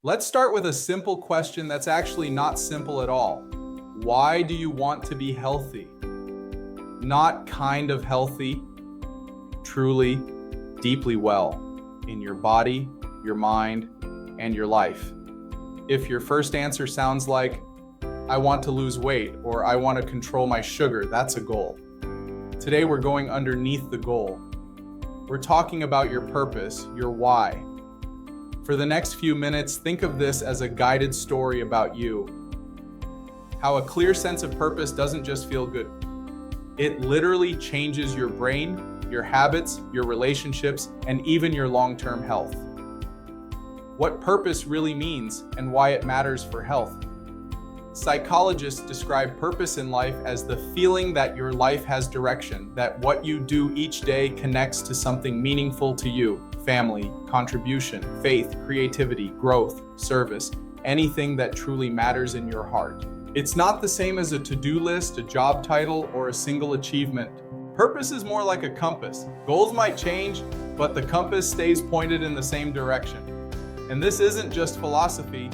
Let's start with a simple question that's actually not simple at all. Why do you want to be healthy? Not kind of healthy, truly, deeply well in your body, your mind, and your life. If your first answer sounds like, I want to lose weight or I want to control my sugar, that's a goal. Today we're going underneath the goal. We're talking about your purpose, your why. For the next few minutes, think of this as a guided story about you. How a clear sense of purpose doesn't just feel good. It literally changes your brain, your habits, your relationships, and even your long-term health. What purpose really means and why it matters for health. Psychologists describe purpose in life as the feeling that your life has direction, that what you do each day connects to something meaningful to you. Family, contribution, faith, creativity, growth, service, anything that truly matters in your heart. It's not the same as a to-do list, a job title, or a single achievement. Purpose is more like a compass. Goals might change, but the compass stays pointed in the same direction. And this isn't just philosophy.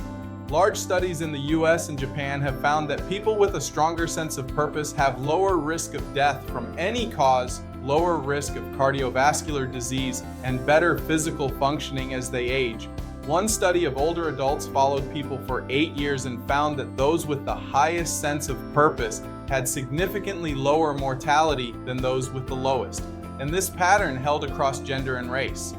Large studies in the US and Japan have found that people with a stronger sense of purpose have lower risk of death from any cause, lower risk of cardiovascular disease, and better physical functioning as they age. One study of older adults followed people for 8 years and found that those with the highest sense of purpose had significantly lower mortality than those with the lowest. And this pattern held across gender and race.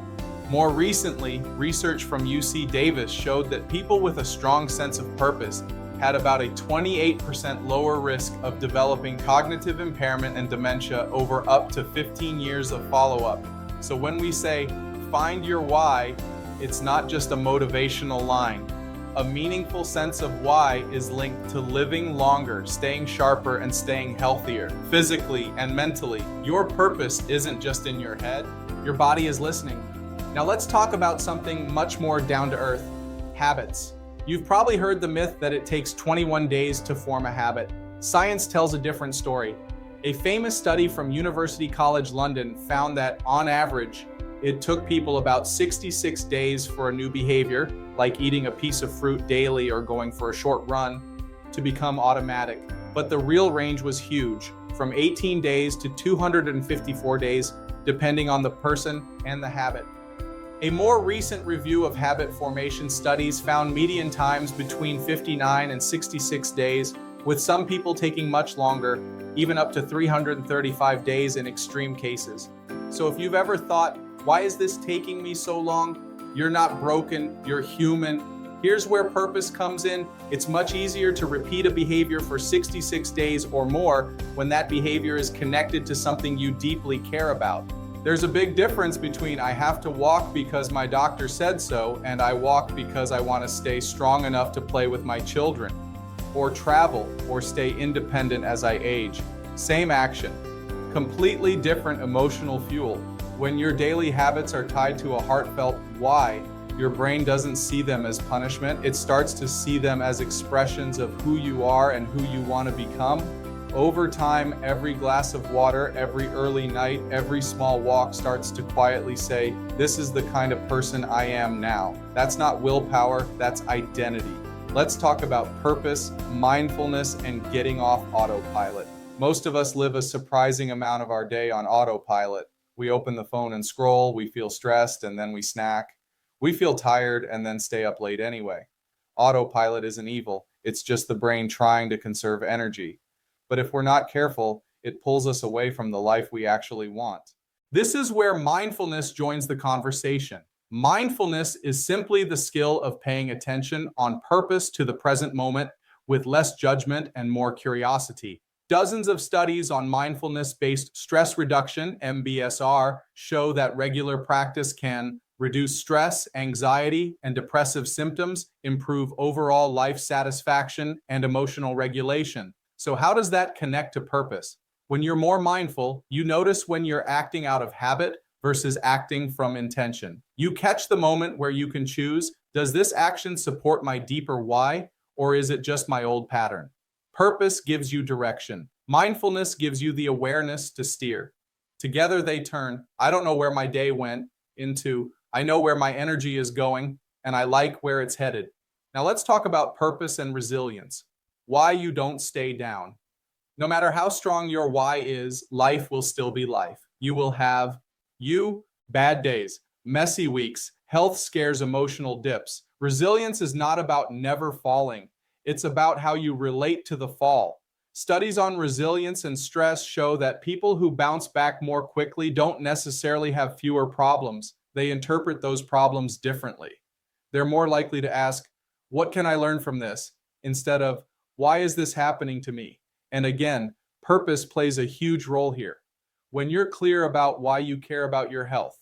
More recently, research from UC Davis showed that people with a strong sense of purpose had about a 28% lower risk of developing cognitive impairment and dementia over up to 15 years of follow-up. So when we say, find your why, it's not just a motivational line. A meaningful sense of why is linked to living longer, staying sharper, and staying healthier, physically and mentally. Your purpose isn't just in your head, your body is listening. Now let's talk about something much more down to earth, habits. You've probably heard the myth that it takes 21 days to form a habit. Science tells a different story. A famous study from University College London found that, on average, it took people about 66 days for a new behavior, like eating a piece of fruit daily or going for a short run, to become automatic. But the real range was huge, from 18 days to 254 days, depending on the person and the habit. A more recent review of habit formation studies found median times between 59 and 66 days, with some people taking much longer, even up to 335 days in extreme cases. So if you've ever thought, why is this taking me so long? You're not broken, you're human. Here's where purpose comes in. It's much easier to repeat a behavior for 66 days or more when that behavior is connected to something you deeply care about. There's a big difference between I have to walk because my doctor said so and I walk because I want to stay strong enough to play with my children, or travel, or stay independent as I age. Same action, completely different emotional fuel. When your daily habits are tied to a heartfelt why, your brain doesn't see them as punishment. It starts to see them as expressions of who you are and who you want to become. Over time, every glass of water, every early night, every small walk starts to quietly say, this is the kind of person I am now. That's not willpower, that's identity. Let's talk about purpose, mindfulness, and getting off autopilot. Most of us live a surprising amount of our day on autopilot. We open the phone and scroll, we feel stressed, and then we snack. We feel tired and then stay up late anyway. Autopilot isn't evil, it's just the brain trying to conserve energy. But if we're not careful, it pulls us away from the life we actually want. This is where mindfulness joins the conversation. Mindfulness is simply the skill of paying attention on purpose to the present moment with less judgment and more curiosity. Dozens of studies on mindfulness-based stress reduction, MBSR, show that regular practice can reduce stress, anxiety, and depressive symptoms, improve overall life satisfaction, and emotional regulation. So how does that connect to purpose? When you're more mindful, you notice when you're acting out of habit versus acting from intention. You catch the moment where you can choose, does this action support my deeper why, or is it just my old pattern? Purpose gives you direction. Mindfulness gives you the awareness to steer. Together they turn, I don't know where my day went, into, I know where my energy is going, and I like where it's headed. Now let's talk about purpose and resilience. Why you don't stay down. No matter how strong your why is, life will still be life. You will have bad days, messy weeks, health scares, emotional dips. Resilience is not about never falling. It's about how you relate to the fall. Studies on resilience and stress show that people who bounce back more quickly don't necessarily have fewer problems. They interpret those problems differently. They're more likely to ask, "What can I learn from this?" instead of, "Why is this happening to me?" And again, purpose plays a huge role here. When you're clear about why you care about your health,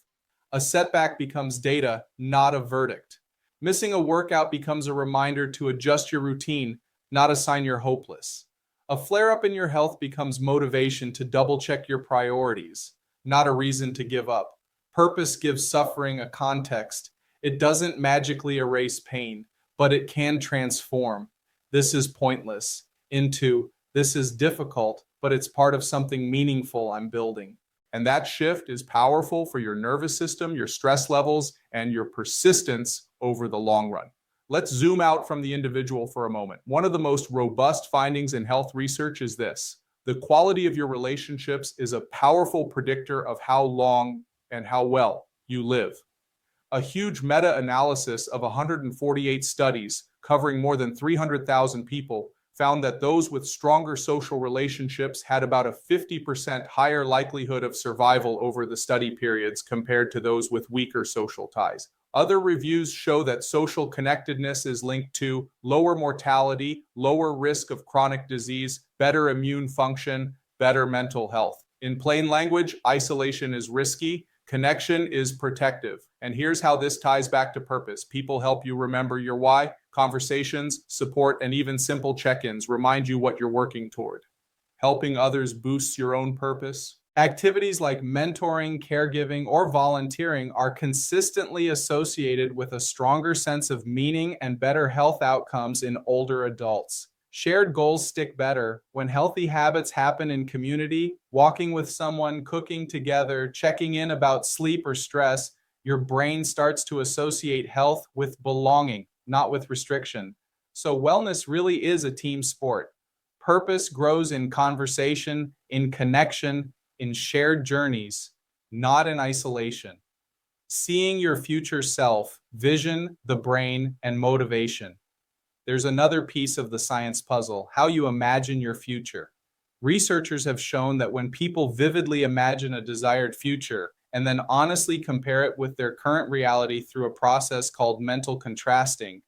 a setback becomes data, not a verdict. Missing a workout becomes a reminder to adjust your routine, not a sign you're hopeless. A flare-up in your health becomes motivation to double-check your priorities, not a reason to give up. Purpose gives suffering a context. It doesn't magically erase pain, but it can transform "this is pointless" into "this is difficult, but it's part of something meaningful I'm building." And that shift is powerful for your nervous system, your stress levels, and your persistence over the long run. Let's zoom out from the individual for a moment. One of the most robust findings in health research is this: the quality of your relationships is a powerful predictor of how long and how well you live. A huge meta-analysis of 148 studies covering more than 300,000 people found that those with stronger social relationships had about a 50% higher likelihood of survival over the study periods compared to those with weaker social ties. Other reviews show that social connectedness is linked to lower mortality, lower risk of chronic disease, better immune function, better mental health. In plain language, isolation is risky, connection is protective. And here's how this ties back to purpose. People help you remember your why. Conversations, support, and even simple check-ins remind you what you're working toward. Helping others boosts your own purpose. Activities like mentoring, caregiving, or volunteering are consistently associated with a stronger sense of meaning and better health outcomes in older adults. Shared goals stick better when healthy habits happen in community. Walking with someone, cooking together, checking in about sleep or stress. Your brain starts to associate health with belonging, not with restriction. So wellness really is a team sport. Purpose grows in conversation, in connection, in shared journeys, not in isolation. Seeing your future self, vision, the brain, and motivation. There's another piece of the science puzzle: how you imagine your future. Researchers have shown that when people vividly imagine a desired future and then honestly compare it with their current reality through a process called mental contrasting,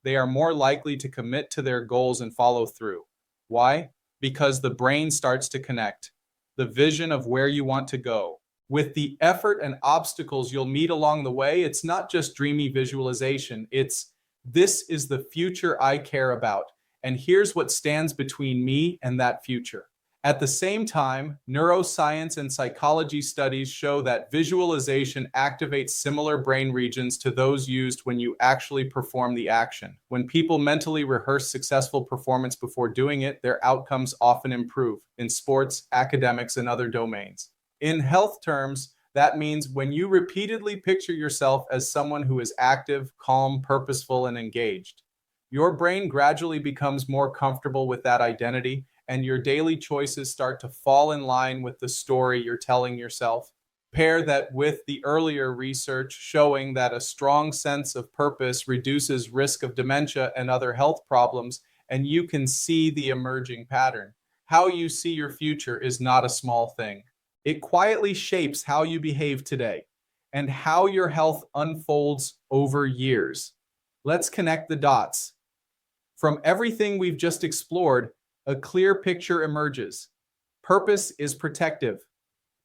they are more likely to commit to their goals and follow through. Why? Because the brain starts to connect the vision of where you want to go with the effort and obstacles you'll meet along the way. It's not just dreamy visualization. It's "this is the future I care about, and here's what stands between me and that future." At the same time, neuroscience and psychology studies show that visualization activates similar brain regions to those used when you actually perform the action. When people mentally rehearse successful performance before doing it, their outcomes often improve in sports, academics, and other domains. In health terms, that means when you repeatedly picture yourself as someone who is active, calm, purposeful, and engaged, your brain gradually becomes more comfortable with that identity, and your daily choices start to fall in line with the story you're telling yourself. Pair that with the earlier research showing that a strong sense of purpose reduces risk of dementia and other health problems, and you can see the emerging pattern. How you see your future is not a small thing. It quietly shapes how you behave today and how your health unfolds over years. Let's connect the dots. From everything we've just explored, a clear picture emerges. Purpose is protective.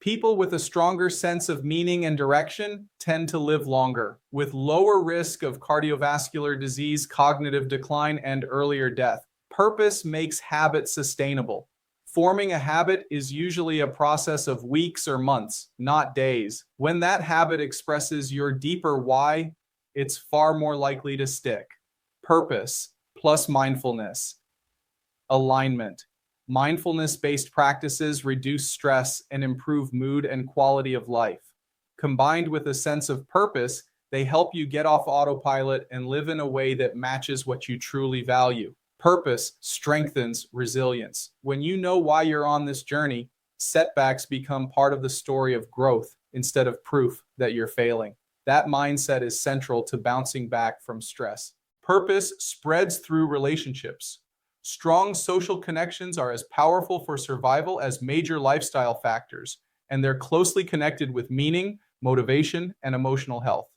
People with a stronger sense of meaning and direction tend to live longer, with lower risk of cardiovascular disease, cognitive decline, and earlier death. Purpose makes habits sustainable. Forming a habit is usually a process of weeks or months, not days. When that habit expresses your deeper why, it's far more likely to stick. Purpose plus mindfulness. Alignment. Mindfulness-based practices reduce stress and improve mood and quality of life. Combined with a sense of purpose, They help you get off autopilot and live in a way that matches what you truly value. Purpose strengthens resilience. When you know why you're on this journey, setbacks become part of the story of growth instead of proof that you're failing. That mindset is central to bouncing back from stress. Purpose spreads through relationships. Strong social connections are as powerful for survival as major lifestyle factors, and they're closely connected with meaning, motivation, and emotional health.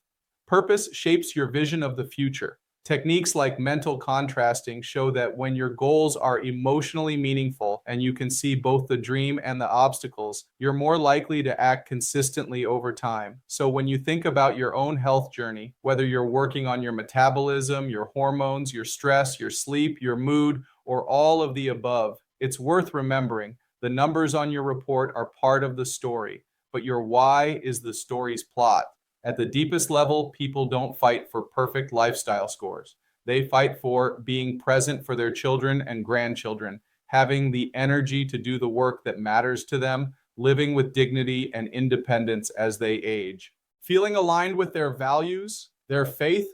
Purpose shapes your vision of the future. Techniques like mental contrasting show that when your goals are emotionally meaningful and you can see both the dream and the obstacles, you're more likely to act consistently over time. So when you think about your own health journey, whether you're working on your metabolism, your hormones, your stress, your sleep, your mood, or all of the above, it's worth remembering the numbers on your report are part of the story, but your why is the story's plot. At the deepest level, people don't fight for perfect lifestyle scores. They fight for being present for their children and grandchildren, having the energy to do the work that matters to them, living with dignity and independence as they age. Feeling aligned with their values, their faith,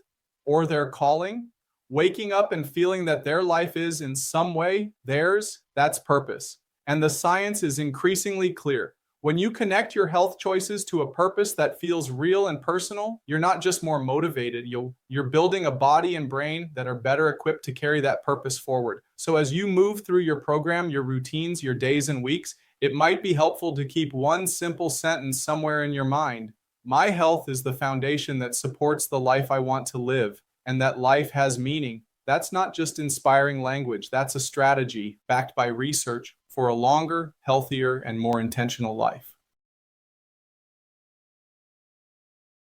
or their calling, waking up and feeling that their life is in some way theirs, that's purpose. And the science is increasingly clear. When you connect your health choices to a purpose that feels real and personal, you're not just more motivated, you're building a body and brain that are better equipped to carry that purpose forward. So as you move through your program, your routines, your days and weeks, it might be helpful to keep one simple sentence somewhere in your mind. My health is the foundation that supports the life I want to live, and that life has meaning. That's not just inspiring language, that's a strategy backed by research for a longer, healthier, and more intentional life.